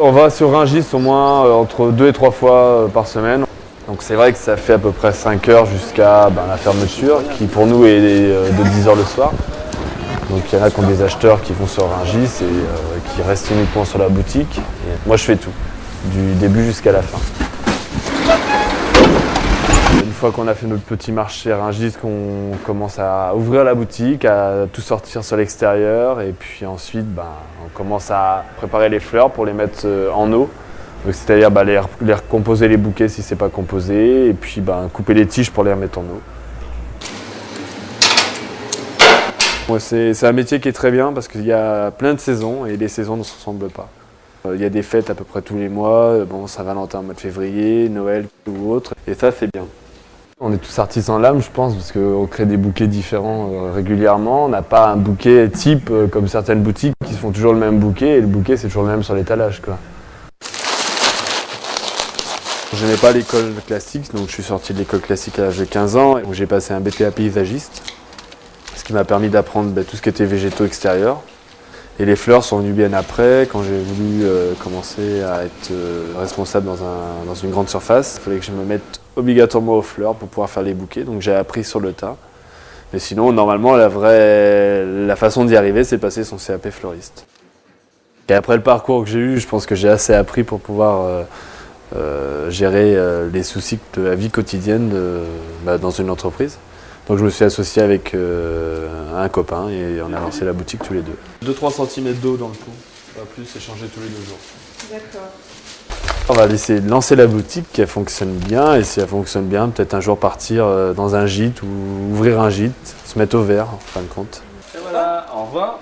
On va sur Rungis au moins entre 2 et 3 fois par semaine. Donc c'est vrai que ça fait à peu près 5 heures jusqu'à la fermeture, qui pour nous est de 10 heures le soir. Donc il y en a qui ont des acheteurs qui vont sur Rungis et qui restent uniquement sur la boutique. Et moi je fais tout, du début jusqu'à la fin. Une fois qu'on a fait notre petit marché à Rungis, qu'on commence à ouvrir la boutique, à tout sortir sur l'extérieur. Et puis ensuite, on commence à préparer les fleurs pour les mettre en eau. C'est-à-dire les recomposer les bouquets si ce n'est pas composé. Et puis couper les tiges pour les remettre en eau. C'est un métier qui est très bien parce qu'il y a plein de saisons et les saisons ne se ressemblent pas. Il y a des fêtes à peu près tous les mois, Saint-Valentin au mois de février, Noël ou autre, et ça c'est bien. On est tous artisans l'âme, je pense, parce qu'on crée des bouquets différents régulièrement. On n'a pas un bouquet type comme certaines boutiques qui font toujours le même bouquet et le bouquet c'est toujours le même sur l'étalage, quoi. Je n'aimais pas l'école classique, donc je suis sorti de l'école classique à l'âge de 15 ans où j'ai passé un BTA paysagiste. Ce qui m'a permis d'apprendre tout ce qui était végétaux extérieurs. Et les fleurs sont venues bien après, quand j'ai voulu commencer à être responsable dans une grande surface. Il fallait que je me mette obligatoirement aux fleurs pour pouvoir faire les bouquets, donc j'ai appris sur le tas. Mais sinon, normalement, la façon d'y arriver, c'est passer son CAP fleuriste. Et après le parcours que j'ai eu, je pense que j'ai assez appris pour pouvoir gérer les soucis de la vie quotidienne dans une entreprise. Donc je me suis associé avec un copain et on a lancé la boutique tous les deux. 2-3 cm d'eau dans le pot, pas plus, et changer tous les 2 jours. D'accord. On va essayer de lancer la boutique, qu'elle fonctionne bien, et si elle fonctionne bien, peut-être un jour partir dans un gîte ou ouvrir un gîte, se mettre au vert en fin de compte. Et voilà, au revoir.